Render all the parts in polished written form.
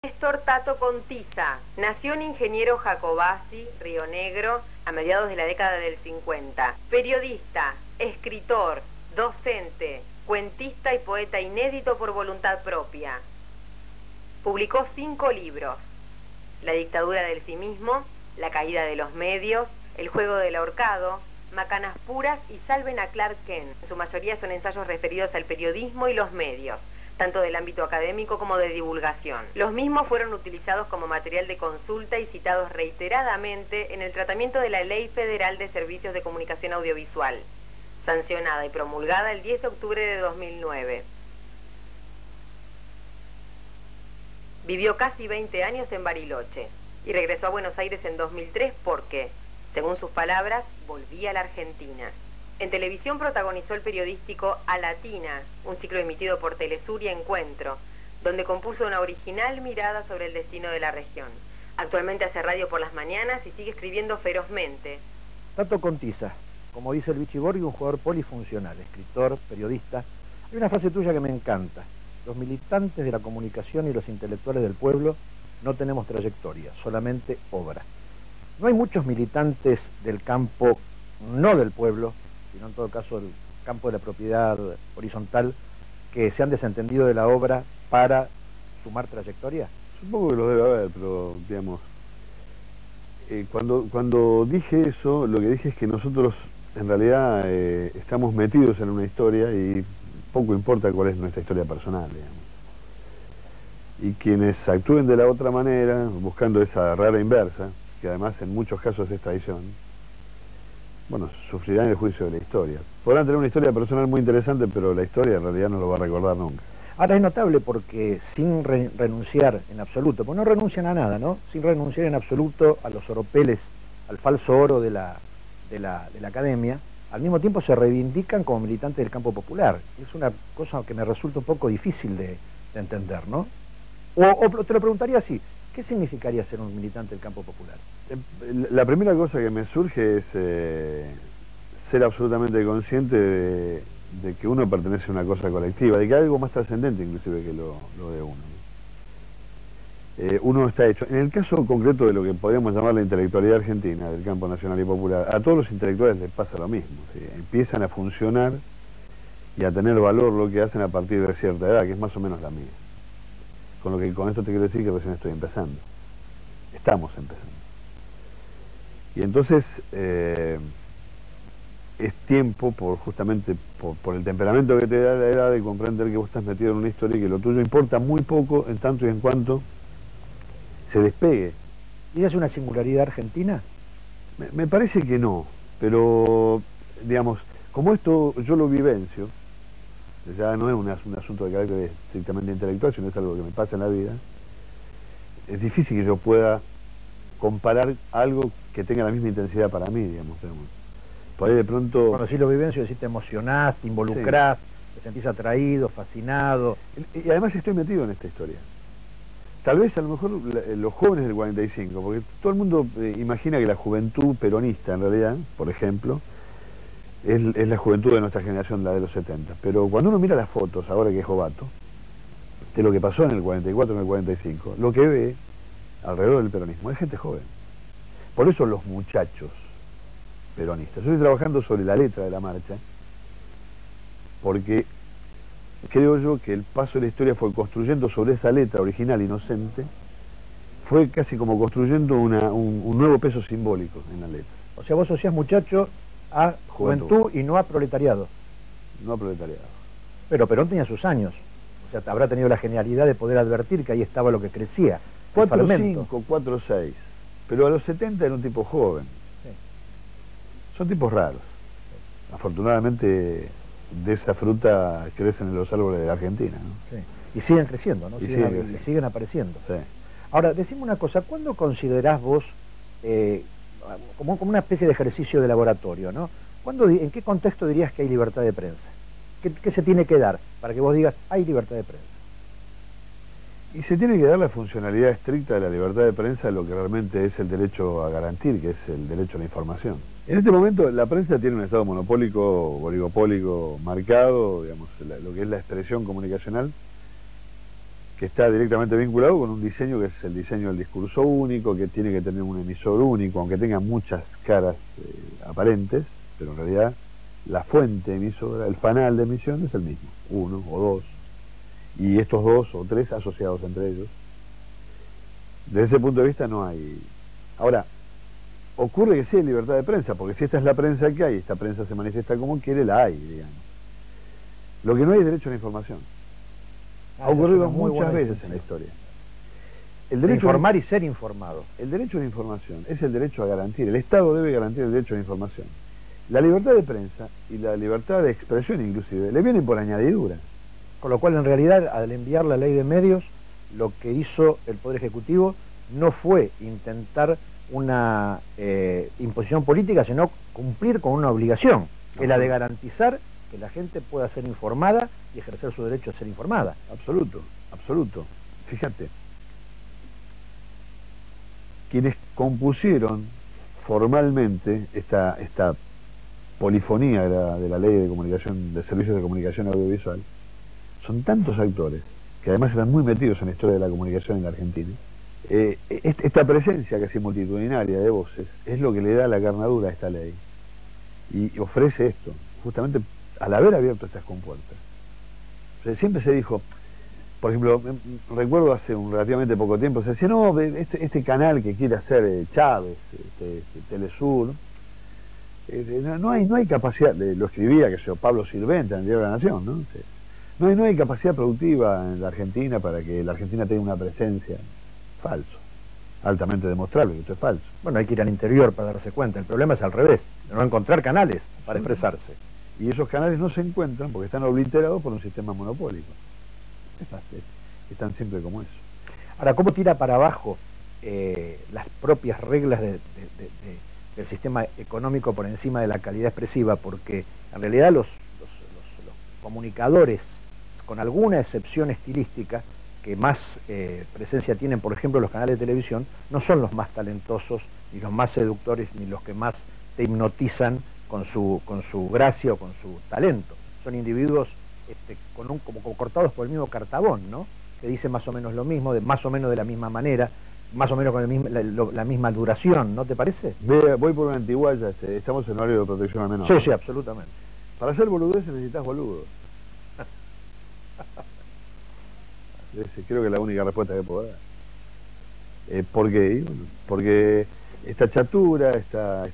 Néstor Tato Contiza nació en Ingeniero Jacobacci, Río Negro, a mediados de la década del 50. Periodista, escritor, docente, cuentista y poeta inédito por voluntad propia. Publicó 5 libros: La dictadura del sí mismo, La caída de los medios, El juego del ahorcado, Macanas puras y Salven a Clark Kent. En su mayoría son ensayos referidos al periodismo y los medios, tanto del ámbito académico como de divulgación. Los mismos fueron utilizados como material de consulta y citados reiteradamente en el tratamiento de la Ley Federal de Servicios de Comunicación Audiovisual, sancionada y promulgada el 10 de octubre de 2009. Vivió casi 20 años en Bariloche y regresó a Buenos Aires en 2003 porque, según sus palabras, volvía a la Argentina. En televisión protagonizó el periodístico A Latina, un ciclo emitido por Telesur y Encuentro, donde compuso una original mirada sobre el destino de la región. Actualmente hace radio por las mañanas y sigue escribiendo ferozmente. Tato Contiza, como dice el Vichy Borghi, un jugador polifuncional, escritor, periodista. Hay una frase tuya que me encanta: los militantes de la comunicación y los intelectuales del pueblo no tenemos trayectoria, solamente obra. No hay muchos militantes del campo, no del pueblo, sino en todo caso el campo de la propiedad horizontal, que se han desentendido de la obra para sumar trayectoria. Supongo que lo debe haber, pero digamos, cuando dije eso, lo que dije es que nosotros en realidad estamos metidos en una historia y poco importa cuál es nuestra historia personal, digamos. Y quienes actúen de la otra manera, buscando esa rara inversa, que además en muchos casos es traición, bueno, sufrirán el juicio de la historia. Podrán tener una historia personal muy interesante, pero la historia en realidad no lo va a recordar nunca. Ahora es notable porque sin renunciar en absoluto, porque no renuncian a nada, ¿no? Sin renunciar en absoluto a los oropeles, al falso oro de la academia, al mismo tiempo se reivindican como militantes del campo popular. Es una cosa que me resulta un poco difícil de entender, ¿no? O te lo preguntaría así: ¿qué significaría ser un militante del campo popular? La primera cosa que me surge es ser absolutamente consciente de que uno pertenece a una cosa colectiva, de que hay algo más trascendente inclusive que lo de uno. Uno está hecho. En el caso concreto de lo que podríamos llamar la intelectualidad argentina, del campo nacional y popular, a todos los intelectuales les pasa lo mismo, ¿sí? Empiezan a funcionar y a tener valor lo que hacen a partir de cierta edad, que es más o menos la mía. Con esto te quiero decir que recién estoy empezando. Estamos empezando. Y entonces es tiempo, justamente por el temperamento que te da la edad, de comprender que vos estás metido en una historia y que lo tuyo importa muy poco en tanto y en cuanto se despegue. ¿Y es una singularidad argentina? Me parece que no, pero digamos, como esto yo lo vivencio, ya no es un asunto de carácter estrictamente intelectual, sino es algo que me pasa en la vida, es difícil que yo pueda comparar algo que tenga la misma intensidad para mí, digamos. Por ahí de pronto... Cuando sí lo vivencio, decís, te emocionás, te involucrás, sí, te sentís atraído, fascinado. Y además estoy metido en esta historia. Tal vez a lo mejor los jóvenes del 45, porque todo el mundo imagina que la juventud peronista, en realidad, por ejemplo, es la juventud de nuestra generación, la de los 70. Pero cuando uno mira las fotos, ahora que es jovato, de lo que pasó en el 44, en el 45, lo que ve alrededor del peronismo es gente joven. Por eso los muchachos peronistas. Yo estoy trabajando sobre la letra de la marcha, porque creo yo que el paso de la historia fue construyendo sobre esa letra original, inocente, fue casi como construyendo un nuevo peso simbólico en la letra. O sea, vos asociás muchacho a juventud y no a proletariado. No a proletariado. Pero Perón tenía sus años. O sea, habrá tenido la genialidad de poder advertir que ahí estaba lo que crecía. 4-5, 4-6. Pero a los 70 era un tipo joven. Sí. Son tipos raros. Sí. Afortunadamente, de esa fruta crecen en los árboles de Argentina, ¿no? Sí. Y siguen creciendo, ¿no? Y siguen apareciendo. Sí. Ahora, decime una cosa: ¿cuándo considerás vos como una especie de ejercicio de laboratorio, ¿no? ¿En qué contexto dirías que hay libertad de prensa? ¿Qué se tiene que dar para que vos digas hay libertad de prensa? Y se tiene que dar la funcionalidad estricta de la libertad de prensa, lo que realmente es el derecho a garantir, que es el derecho a la información. En este momento la prensa tiene un estado monopólico, oligopólico marcado, digamos, lo que es la expresión comunicacional, que está directamente vinculado con un diseño que es el diseño del discurso único, que tiene que tener un emisor único, aunque tenga muchas caras aparentes, pero en realidad la fuente emisora, el fanal de emisión es el mismo, uno o dos, y estos dos o tres asociados entre ellos. Desde ese punto de vista no hay... Ahora, ocurre que sí hay libertad de prensa, porque si esta es la prensa que hay, esta prensa se manifiesta como quiere, la hay, digamos. Lo que no hay es derecho a la información. Ha ocurrido muchas veces en la historia. El derecho de informar y ser informado. El derecho a la información es el derecho a garantir. El Estado debe garantir el derecho a la información. La libertad de prensa y la libertad de expresión inclusive le vienen por añadidura. Con lo cual, en realidad, al enviar la ley de medios, lo que hizo el Poder Ejecutivo no fue intentar una imposición política, sino cumplir con una obligación, que es la de garantizar que la gente pueda ser informada y ejercer su derecho a ser informada. Absoluto, absoluto. Fíjate, quienes compusieron formalmente esta polifonía de la ley de comunicación, de servicios de comunicación audiovisual, son tantos actores que además están muy metidos en la historia de la comunicación en la Argentina. Esta presencia casi multitudinaria de voces es lo que le da la carnadura a esta ley y ofrece esto, justamente al haber abierto estas compuertas. O sea, siempre se dijo, por ejemplo, recuerdo hace un relativamente poco tiempo, se decía, no, este canal que quiere hacer Chávez, Telesur, no hay capacidad, lo escribía, que sea Pablo Sirventa en el Diario de la Nación, ¿no? No hay capacidad productiva en la Argentina para que la Argentina tenga una presencia. Falso, altamente demostrable que esto es falso. Bueno, hay que ir al interior para darse cuenta. El problema es al revés, de no encontrar canales para expresarse. Y esos canales no se encuentran porque están obliterados por un sistema monopólico. Están siempre como eso. Ahora, ¿cómo tira para abajo las propias reglas del sistema económico por encima de la calidad expresiva? Porque en realidad los comunicadores, con alguna excepción estilística, que más presencia tienen, por ejemplo, los canales de televisión, no son los más talentosos, ni los más seductores, ni los que más te hipnotizan con su gracia o con su talento. Son individuos como cortados por el mismo cartabón, ¿no? Que dicen más o menos lo mismo, más o menos de la misma manera, más o menos con la misma duración, ¿no te parece? Voy por una antiguaya, estamos en horario de protección al menor. Sí, sí, absolutamente. Para hacer boludez necesitas boludos. Creo que es la única respuesta que puedo dar. ¿Por qué? Porque esta chatura, esta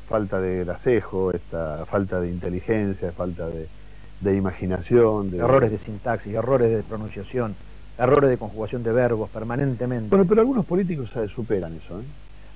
falta de gracejo, esta falta de inteligencia, falta de imaginación, errores de sintaxis, errores de pronunciación, errores de conjugación de verbos permanentemente. Bueno, pero algunos políticos superan eso, ¿eh?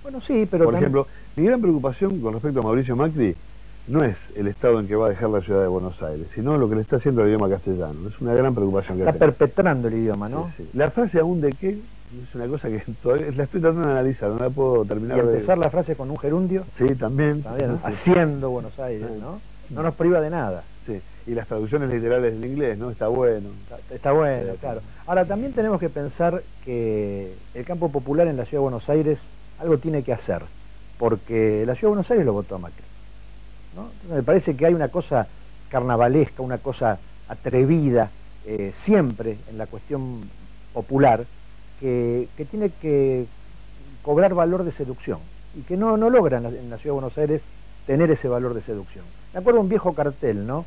Bueno, sí, pero por ejemplo, mi gran preocupación con respecto a Mauricio Macri no es el estado en que va a dejar la ciudad de Buenos Aires, sino lo que le está haciendo al idioma castellano. Es una gran preocupación que está perpetrando el idioma, ¿no? Sí, sí. La frase aún de qué es una cosa que todavía la estoy tratando de analizar, no la puedo terminar. Y empezar la frase con un gerundio. Sí, también. ¿No? Haciendo Buenos Aires, ¿no? No nos priva de nada. Sí. Y las traducciones literales del inglés, ¿no? Está bueno. Está bueno, claro. Ahora, también tenemos que pensar que el campo popular en la Ciudad de Buenos Aires algo tiene que hacer, porque la Ciudad de Buenos Aires lo votó a Macri, ¿no? Entonces me parece que hay una cosa carnavalesca, una cosa atrevida, siempre en la cuestión popular, que tiene que cobrar valor de seducción, y que no logra en la Ciudad de Buenos Aires tener ese valor de seducción. Me acuerdo un viejo cartel, ¿no?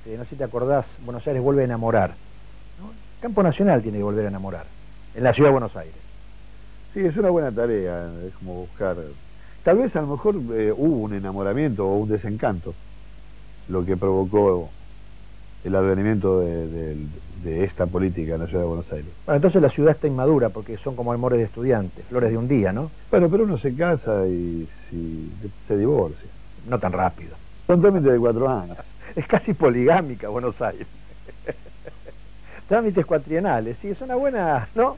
No sé si te acordás, Buenos Aires vuelve a enamorar, ¿no? Campo Nacional tiene que volver a enamorar, en la Ciudad de Buenos Aires. Sí, es una buena tarea, es como buscar... Tal vez a lo mejor hubo un enamoramiento o un desencanto, lo que provocó el advenimiento de esta política en la Ciudad de Buenos Aires. Bueno, entonces la ciudad está inmadura, porque son como amores de estudiantes, flores de un día, ¿no? Bueno, pero uno se casa y se divorcia. No tan rápido. Son trámites de 4 años. Es casi poligámica Buenos Aires. Trámites cuatrienales, sí, es una buena, ¿no?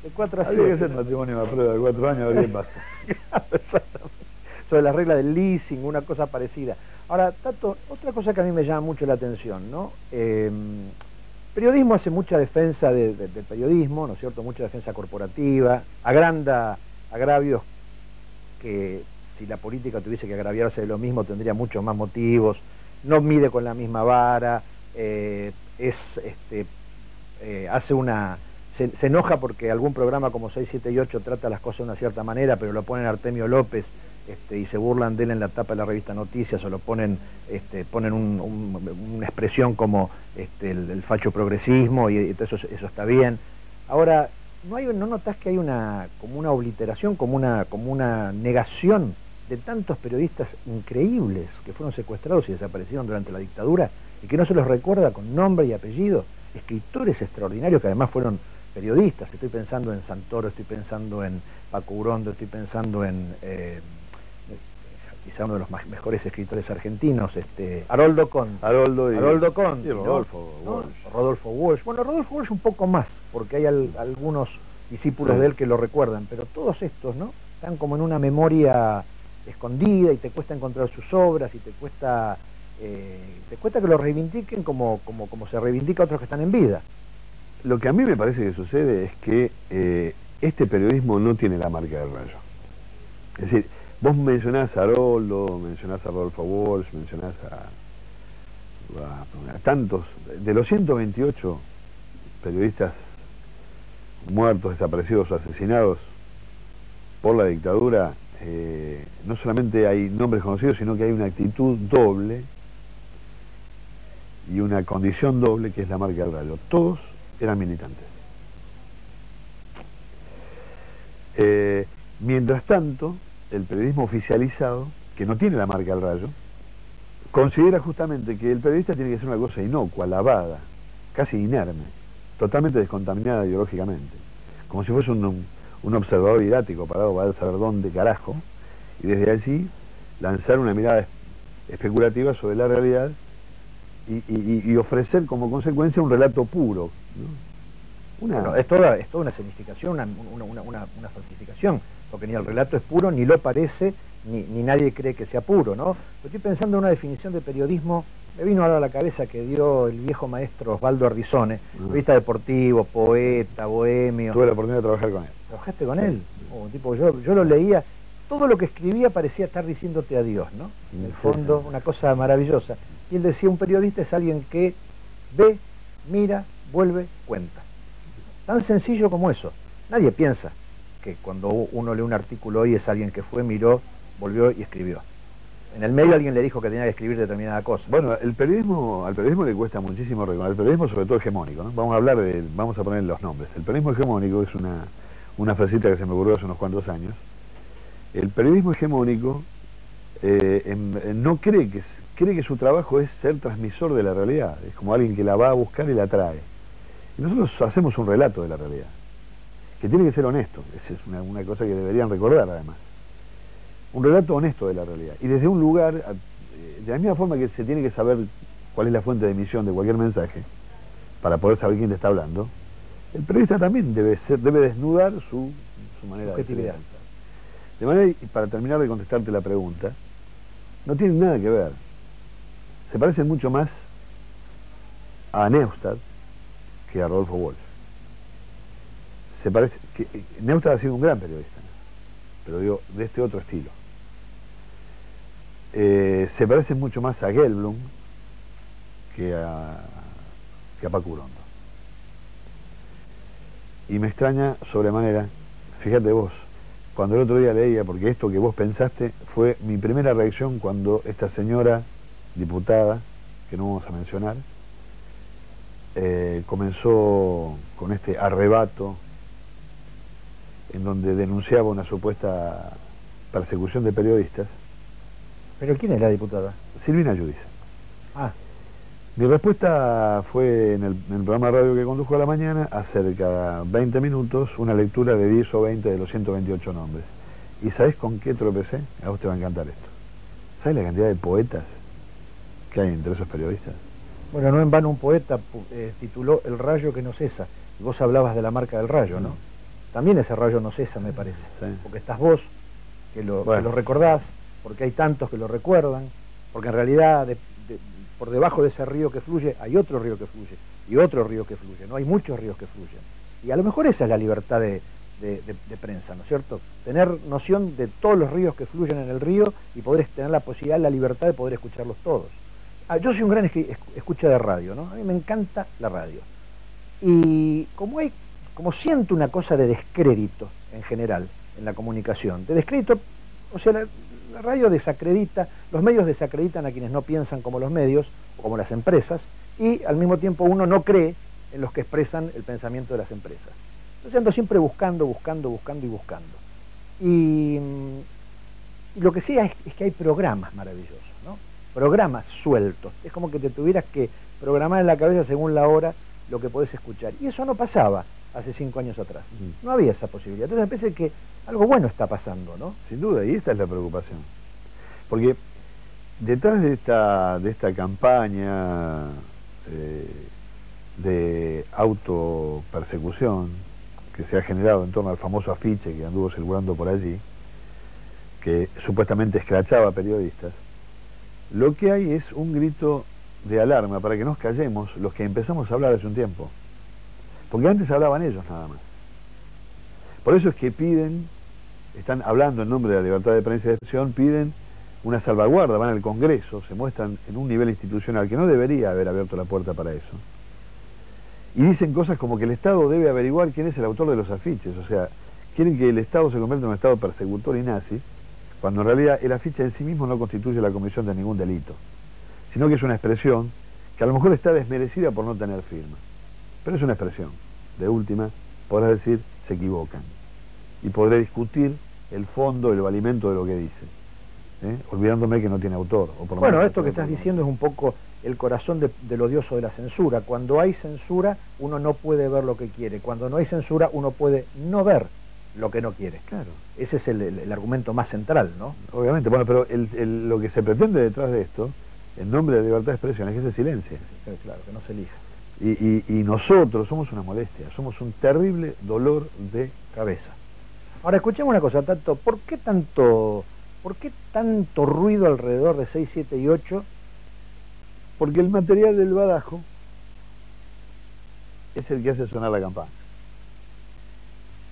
De 4 a 7. Habría que hacer matrimonio a prueba de 4 años, a ver qué pasa. Exactamente. Sobre la regla del leasing, una cosa parecida. Ahora, Tato, otra cosa que a mí me llama mucho la atención, ¿no? Periodismo hace mucha defensa del periodismo, ¿no es cierto? Mucha defensa corporativa, agranda agravios que si la política tuviese que agraviarse de lo mismo tendría muchos más motivos, no mide con la misma vara, hace una se enoja porque algún programa como 6, 7 y 8 trata las cosas de una cierta manera, pero lo ponen Artemio López y se burlan de él en la tapa de la revista Noticias, o lo ponen una expresión como el facho progresismo, y entonces eso está bien. Ahora, ¿no notas que hay como una obliteración, como una negación de tantos periodistas increíbles que fueron secuestrados y desaparecieron durante la dictadura, y que no se los recuerda con nombre y apellido? Escritores extraordinarios que además fueron periodistas. Estoy pensando en Santoro, estoy pensando en Paco Urondo, estoy pensando en quizá uno de los mejores escritores argentinos, Haroldo Conte. Haroldo Conte, y Rodolfo Walsh. Rodolfo Walsh. Bueno, Rodolfo Walsh un poco más, porque hay algunos discípulos de él que lo recuerdan, pero todos estos, ¿no?, están como en una memoria escondida, y te cuesta encontrar sus obras, y te cuesta que lo reivindiquen como se reivindica a otros que están en vida. Lo que a mí me parece que sucede es que este periodismo no tiene la marca del Rayo. Es decir, vos mencionás a Haroldo, mencionás a Rodolfo Walsh, mencionás a tantos. De los 128 periodistas muertos, desaparecidos o asesinados por la dictadura, no solamente hay nombres conocidos, sino que hay una actitud doble y una condición doble, que es la marca del Rayo. Todos eran militantes. Mientras tanto, el periodismo oficializado, que no tiene la marca del Rayo, considera justamente que el periodista tiene que ser una cosa inocua, lavada, casi inerme, totalmente descontaminada ideológicamente, como si fuese un observador didáctico parado para saber dónde carajo, y desde allí lanzar una mirada especulativa sobre la realidad y ofrecer como consecuencia un relato puro, ¿no? Bueno, es toda una escenificación, una falsificación, porque ni el relato es puro, ni lo parece, ni nadie cree que sea puro, ¿no? Pero estoy pensando en una definición de periodismo, me vino ahora a la cabeza, que dio el viejo maestro Osvaldo Ardizone, periodista deportivo, poeta, bohemio. Tuve la oportunidad de trabajar con él. ¿Trabajaste con él? Tipo, yo lo leía, todo lo que escribía parecía estar diciéndote adiós, ¿no? En el fondo, una cosa maravillosa. Y él decía, un periodista es alguien que ve, mira, vuelve, cuenta. Tan sencillo como eso. Nadie piensa que cuando uno lee un artículo hoy es alguien que fue, miró, volvió y escribió. En el medio alguien le dijo que tenía que escribir determinada cosa. Bueno, al periodismo le cuesta muchísimo reconocer. El periodismo sobre todo hegemónico, ¿no? Vamos a poner los nombres. El periodismo hegemónico es una frasita que se me ocurrió hace unos cuantos años. El periodismo hegemónico no cree que su trabajo es ser transmisor de la realidad. Es como alguien que la va a buscar y la trae. Y nosotros hacemos un relato de la realidad, que tiene que ser honesto. Esa es una cosa que deberían recordar, además. Un relato honesto de la realidad. Y desde un lugar, de la misma forma que se tiene que saber cuál es la fuente de emisión de cualquier mensaje, para poder saber quién te está hablando, el periodista también debe desnudar su manera de ser. De manera, y para terminar de contestarte la pregunta, no tienen nada que ver. Se parecen mucho más a Neustadt que a Rodolfo Walsh. Se parece que Neustadt ha sido un gran periodista, pero digo, de este otro estilo. Se parece mucho más a Gelblum que a Paco Urondo. Y me extraña sobremanera, fíjate vos, cuando el otro día leía, porque esto que vos pensaste fue mi primera reacción cuando esta señora diputada, que no vamos a mencionar, comenzó con este arrebato en donde denunciaba una supuesta persecución de periodistas. ¿Pero quién es la diputada? Silvina Giudice. Ah. Mi respuesta fue en el programa de radio que condujo a la mañana, hace cada 20 minutos, una lectura de 10 o 20 de los 128 nombres. ¿Y sabés con qué tropecé? A vos te va a encantar esto. ¿Sabés la cantidad de poetas que hay entre esos periodistas? Bueno, no en vano un poeta tituló El rayo que no cesa. Y vos hablabas de la marca del rayo, ¿no? También ese rayo no cesa, me parece. Sí. Porque estás vos, que lo recordás, porque hay tantos que lo recuerdan, porque en realidad por debajo de ese río que fluye hay otro río que fluye, y otro río que fluye, ¿no? Hay muchos ríos que fluyen. Y a lo mejor esa es la libertad de prensa, ¿no es cierto? Tener noción de todos los ríos que fluyen en el río y poder tener la posibilidad, la libertad de poder escucharlos todos. Yo soy un gran escucha de radio, ¿no? A mí me encanta la radio. Y como hay como siento una cosa de descrédito en general en la comunicación, de descrédito, o sea, la radio desacredita, los medios desacreditan a quienes no piensan como los medios, o como las empresas, y al mismo tiempo uno no cree en los que expresan el pensamiento de las empresas. Entonces ando siempre buscando. Y lo que sí es que hay programas maravillosos, ¿no? Programas sueltos. Es como que te tuvieras que programar en la cabeza según la hora lo que podés escuchar. Y eso no pasaba hace 5 años atrás. No había esa posibilidad. Entonces me parece que algo bueno está pasando, ¿no? Sin duda, y esta es la preocupación. Porque detrás de esta campaña de autopersecución que se ha generado en torno al famoso afiche que anduvo circulando por allí, que supuestamente escrachaba a periodistas, lo que hay es un grito de alarma para que nos callemos los que empezamos a hablar hace un tiempo. Porque antes hablaban ellos nada más. Por eso es que están hablando en nombre de la libertad de prensa y de expresión, piden una salvaguarda, van al Congreso, se muestran en un nivel institucional que no debería haber abierto la puerta para eso. Y dicen cosas como que el Estado debe averiguar quién es el autor de los afiches, o sea, quieren que el Estado se convierta en un Estado persecutor y nazi, cuando en realidad el afiche en sí mismo no constituye la comisión de ningún delito, sino que es una expresión que a lo mejor está desmerecida por no tener firma. Pero es una expresión. De última, podrás decir, se equivocan. Y podré discutir el fondo, el valimento de lo que dice, olvidándome que no tiene autor. O por lo bueno, menos esto que estás diciendo es un poco el corazón del odioso de la censura. Cuando hay censura, uno no puede ver lo que quiere. Cuando no hay censura, uno puede no ver lo que no quiere. Claro. Ese es el argumento más central, ¿no? Obviamente, bueno, pero lo que se pretende detrás de esto, en nombre de la libertad de expresión, es que se silencie. Sí, claro, que no se elija. Y nosotros somos una molestia, somos un terrible dolor de cabeza. Ahora, escuchemos una cosa, Tato, ¿por qué tanto ruido alrededor de 6, 7 y 8? Porque el material del Badajo es el que hace sonar la campana.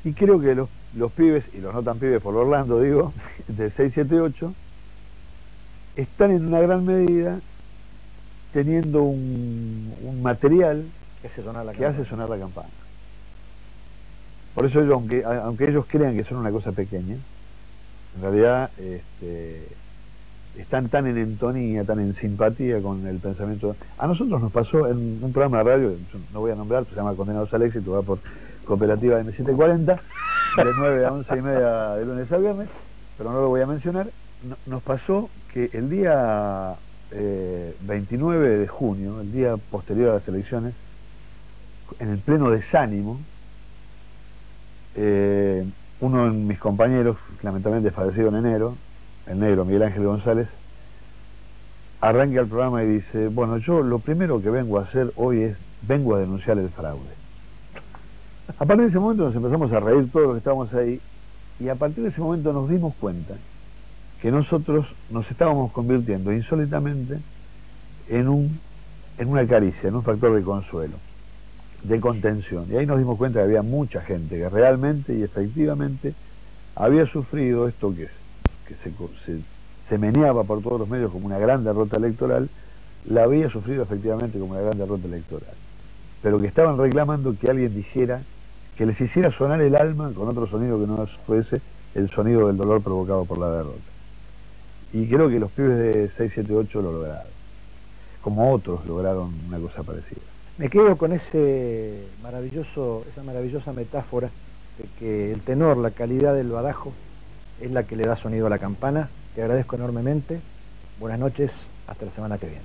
Y creo que los pibes, y los no tan pibes por Orlando, digo, de 6, 7, 8, están en una gran medida teniendo un material que hace sonar la campana. Por eso ellos, aunque ellos crean que son una cosa pequeña, en realidad están tan en entonía, tan en simpatía con el pensamiento. A nosotros nos pasó en un programa de radio, no voy a nombrar, se llama Condenados al Éxito, va por Cooperativa M740, de 9 a 11 y media de lunes a viernes, pero no lo voy a mencionar. Nos pasó que el día 29 de junio, el día posterior a las elecciones, en el pleno desánimo, uno de mis compañeros, lamentablemente fallecido en enero, el negro Miguel Ángel González, arranca el programa y dice: bueno, yo lo primero que vengo a hacer hoy vengo a denunciar el fraude. A partir de ese momento nos empezamos a reír todos los que estábamos ahí, y a partir de ese momento nos dimos cuenta que nosotros nos estábamos convirtiendo insólitamente en una caricia, en un factor de consuelo, de contención. Y ahí nos dimos cuenta que había mucha gente que realmente y efectivamente había sufrido esto que se meneaba por todos los medios como una gran derrota electoral, la había sufrido efectivamente como una gran derrota electoral. Pero que estaban reclamando que alguien dijera, que les hiciera sonar el alma con otro sonido que no fuese el sonido del dolor provocado por la derrota. Y creo que los pibes de 6, 7, 8 lo lograron, como otros lograron una cosa parecida. Me quedo con esa maravillosa metáfora de que el tenor, la calidad del badajo, es la que le da sonido a la campana. Te agradezco enormemente. Buenas noches, hasta la semana que viene.